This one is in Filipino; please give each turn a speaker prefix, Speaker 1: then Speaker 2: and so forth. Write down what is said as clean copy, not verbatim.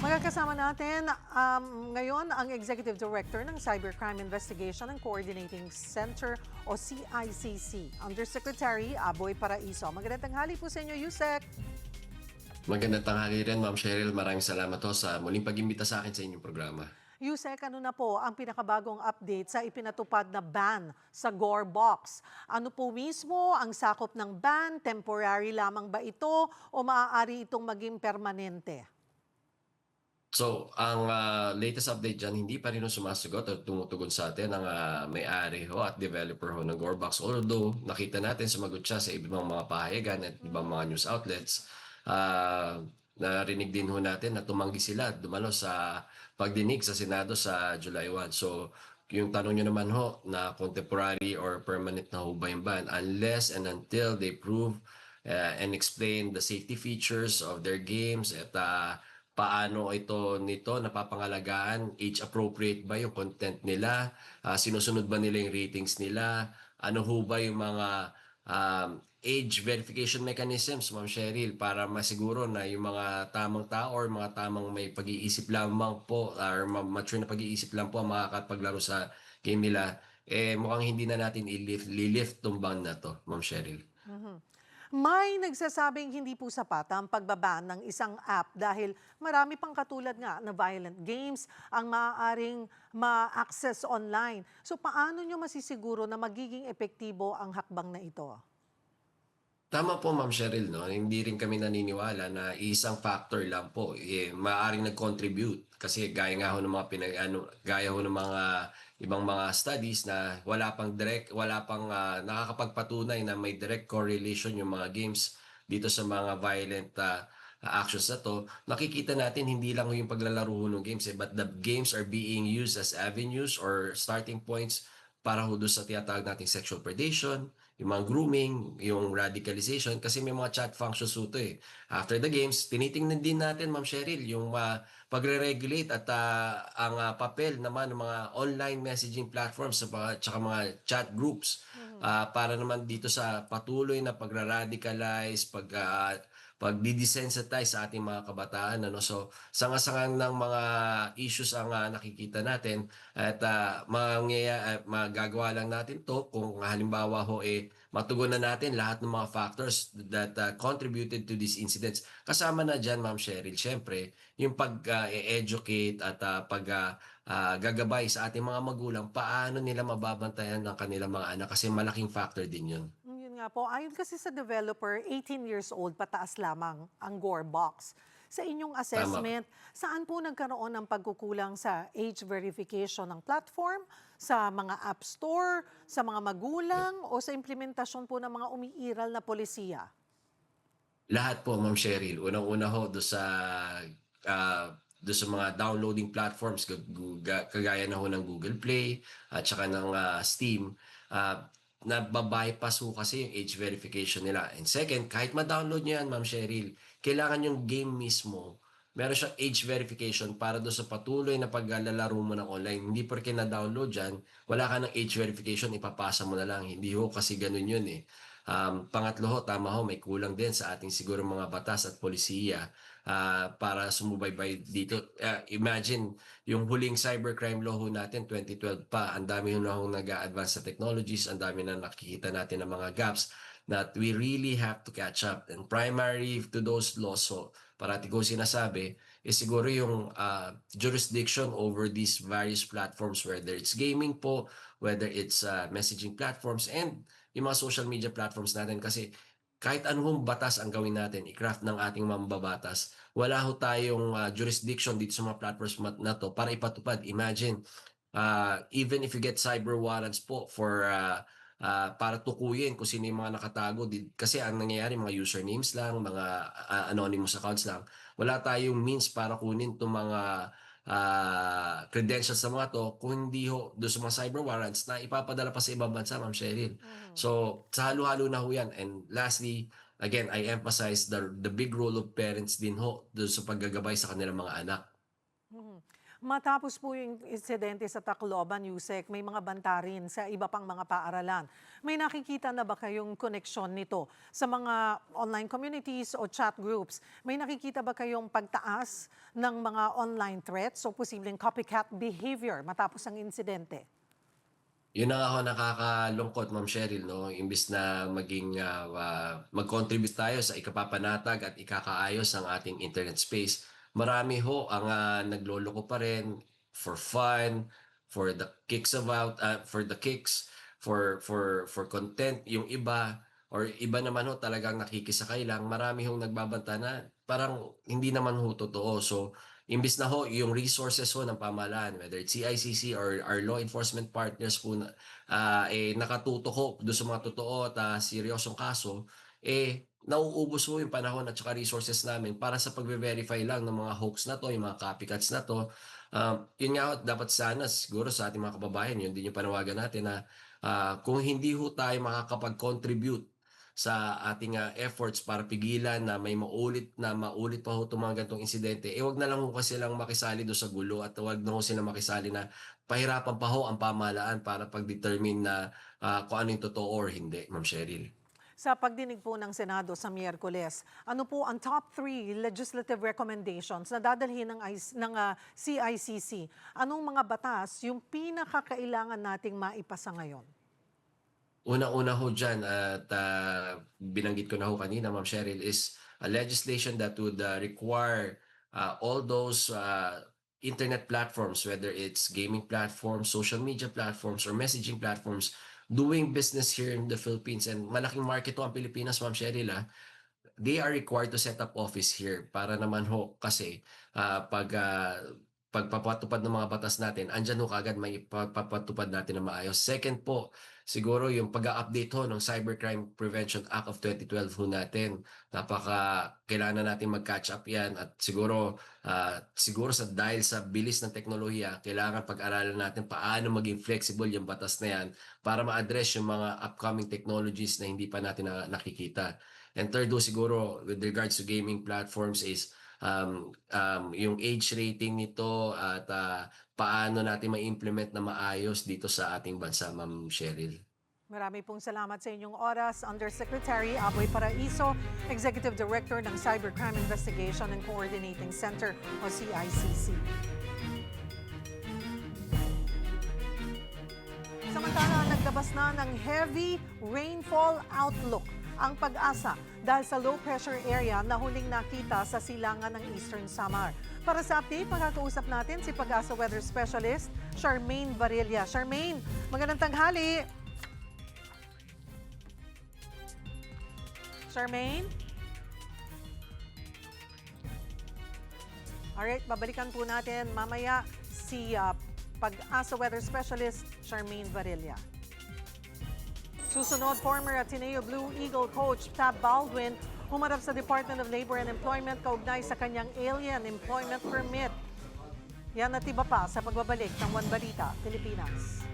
Speaker 1: Magkakasama natin ngayon ang Executive Director ng Cybercrime Investigation and Coordinating Center o CICC, Undersecretary Aboy Paraiso. Magandang tanghali po sa inyo, Yusek.
Speaker 2: Magandang tanghali rin, Ma'am Cheryl. Maraming salamat ho sa muling pag-imbita sa akin sa inyong programa.
Speaker 1: Yusek, ano na po ang pinakabagong update sa ipinatupad na ban sa Gore Box? Ano po mismo ang sakop ng ban? Temporary lamang ba ito o maaari itong maging permanente?
Speaker 2: So, ang latest update dyan, hindi pa rin ho sumasagot at tumutugon sa atin ang may-ari ho at developer ho ng Gorebox. Although, nakita natin sumagot siya sa ibang mga pahayagan at ibang mga news outlets. Narinig din ho natin na tumanggi sila dumalo sa pagdinig sa Senado sa July 1. So, yung tanong nyo naman ho na contemporary or permanent na ho ba yung ban unless and until they prove and explain the safety features of their games at paano ito nito napapangalagaan, age appropriate ba yung content nila, sinusunod ba nila yung ratings nila, ano ho ba yung mga age verification mechanisms, Ma'am Cheryl, para masiguro na yung mga tamang tao or mga tamang may pag-iisip lamang po or mature na pag-iisip lang po ang makakapaglaro sa game nila, mukhang hindi na natin i-lift tong ban na to, Ma'am Cheryl.
Speaker 1: May nagsasabing hindi po sapat ang pagbaban ng isang app dahil marami pang katulad nga na violent games ang maaaring ma-access online. So paano nyo masisiguro na magiging epektibo ang hakbang na ito?
Speaker 2: Tama po, Ma'am Cheryl, no? Hindi rin kami naniniwala na isang factor lang po maaaring nag-contribute kasi gaya nga ho ng mga gaya ho ng mga ibang mga studies na wala pang nakakapagpatunay na may direct correlation yung mga games dito sa mga violent actions na to. Nakikita natin hindi lang ho yung paglalaro ho ng games but the games are being used as avenues or starting points para ho doon sa tinatawag nating sexual predation, yung mga grooming, yung radicalization, kasi may mga chat functions ito eh. After the games, tinitingnan din natin, Ma'am Cheryl, yung pagre-regulate at ang papel naman ng mga online messaging platforms sa tsaka mga chat groups para naman dito sa patuloy na pagra-radicalize, pag-desensitize sa ating mga kabataan. Ano? So, sanga-sangang ng mga issues ang nakikita natin at magagawa lang natin to kung halimbawa ho matugunan natin lahat ng mga factors that contributed to these incidents. Kasama na dyan, Ma'am Cheryl, syempre, yung pag-educate at gagabay sa ating mga magulang, paano nila mababantayan ng kanilang mga anak kasi malaking factor din yun.
Speaker 1: Yun nga po, ayon kasi sa developer, 18 years old pataas lamang ang Gore Box. Sa inyong
Speaker 2: Tama.
Speaker 1: assessment, saan po nagkaroon ng pagkukulang sa age verification ng platform, sa mga app store, sa mga magulang, o sa implementasyon po ng mga umiiral na polisiya?
Speaker 2: Lahat po, Ma'am Cheryl. Unang-una ho do sa mga downloading platforms kagaya na ho ng Google Play at saka ng Steam. Nababypass ho kasi yung age verification nila. And second, kahit ma-download nyo yan, Ma'am Cheryl, kailangan yung game mismo meron siyang age verification para do sa patuloy na paglalaro mo ng online. Hindi porke na-download dyan, wala ka ng age verification, ipapasa mo na lang. Hindi ho kasi ganun yun eh. Pangatlo ho, tama ho, may kulang din sa ating siguro mga batas at polisiya para sumubaybay dito. Imagine, yung huling cybercrime law ho natin, 2012 pa, ang dami ho na ho nag-a-advance sa technologies, ang dami na nakikita natin ng mga gaps that we really have to catch up. And primary to those laws, so parati ko sinasabi, is siguro yung jurisdiction over these various platforms, whether it's gaming po, whether it's messaging platforms, and yung mga social media platforms natin. Kasi kahit anong batas ang gawin natin, i-craft ng ating mambabatas, wala ho tayong jurisdiction dito sa mga platforms na to para ipatupad. Imagine, even if you get cyber warrants po for para tukuyin kung sino yung mga nakatago. Kasi ang nangyayari, mga usernames lang, mga anonymous accounts lang. Wala tayong means para kunin itong mga credentials sa mga to kung hindi ho doon sa mga cyber warrants na ipapadala pa sa ibang bansa, Ma'am Cheryl. So, sa halo-halo na ho yan. And lastly, again, I emphasize the big role of parents din ho doon sa paggagabay sa kanilang mga anak.
Speaker 1: Matapos po yung insidente sa Tacloban, Yusek, may mga banta rin sa iba pang mga paaralan. May nakikita na ba kayong koneksyon nito sa mga online communities o chat groups? May nakikita ba kayong pagtaas ng mga online threats o posibleng copycat behavior matapos ang insidente?
Speaker 2: Yun na nga ho nakakalungkot, Ma'am Cheryl 'no, imbes na maging, mag-contribute tayo sa ikapapanatag at ikakaayos ang ating internet space, marami ho ang, nagloloko pa rin for fun, for the kicks, for content. Yung iba or iba naman ho talagang nakikisakay lang, marami hong nagbabanta na parang hindi naman ho totoo. So, imbes na ho yung resources ho ng pamahalaan, whether it's CICC or our law enforcement partners po na, nakatutok ho do'n sa mga totoo at, seryosong kaso, nauubos ho yung panahon at saka resources namin para sa pagve-verify lang ng mga hoax na 'to, yung mga copycats na 'to. Yun nga ho dapat sana siguro sa ating mga kababayan, yun din yung panawagan natin na, kung hindi ho tayo makakapag-contribute sa ating, efforts para pigilan na maulit pa ho itong mga ganitong insidente, wag na lang ho kasi silang makisali do sa gulo at wag na ho silang makisali na pahirapan pa ho ang pamahalaan para pag-determine na, kung ano yung totoo or hindi, Ma'am Cheryl.
Speaker 1: Sa pagdinig po ng Senado sa Miyerkules, ano po ang top 3 legislative recommendations na dadalhin ng CICC? Anong mga batas yung pinakakailangan nating maipasa ngayon?
Speaker 2: Unang-una ho diyan at, binanggit ko na ho kanina, Ma'am Cheryl, is a legislation that would, require, all those, internet platforms, whether it's gaming platforms, social media platforms, or messaging platforms, doing business here in the Philippines, and malaking market 'to ang Pilipinas, Ma'am Cheryl, they are required to set up office here para naman ho kasi, 'pag, pagpapatupad ng mga batas natin, andiyan ho kaagad maipapatupad natin ng maayos. Second po, siguro yung pag-a-update ho ng Cybercrime Prevention Act of 2012 ho natin. Kailangan na natin mag-catch up 'yan at siguro dahil sa bilis ng teknolohiya, kailangan pag-aralan natin paano maging flexible yung batas na 'yan para ma-address yung mga upcoming technologies na hindi pa natin nakikita. And third ho siguro with regards to gaming platforms is, yung age rating nito at, paano natin ma-implement na maayos dito sa ating bansa, Ma'am Cheryl.
Speaker 1: Marami pong salamat sa inyong oras, Undersecretary Aboy Paraiso, Executive Director ng Cybercrime Investigation and Coordinating Center o CICC. Samantala, naglabas na ng heavy rainfall outlook ang Pag-asa dahil sa low pressure area na huling nakita sa silangan ng Eastern Samar. Para sa update, makakausap natin si Pag-asa Weather Specialist Charmaine Varilla. Charmaine, magandang tanghali. Charmaine? Alright, babalikan po natin mamaya si Pag-asa Weather Specialist Charmaine Varilla. Susunod, former Ateneo Blue Eagle coach Tab Baldwin humarap sa Department of Labor and Employment kaugnay sa kanyang alien employment permit. Yan at iba pa sa pagbabalik ng One Balita, Pilipinas.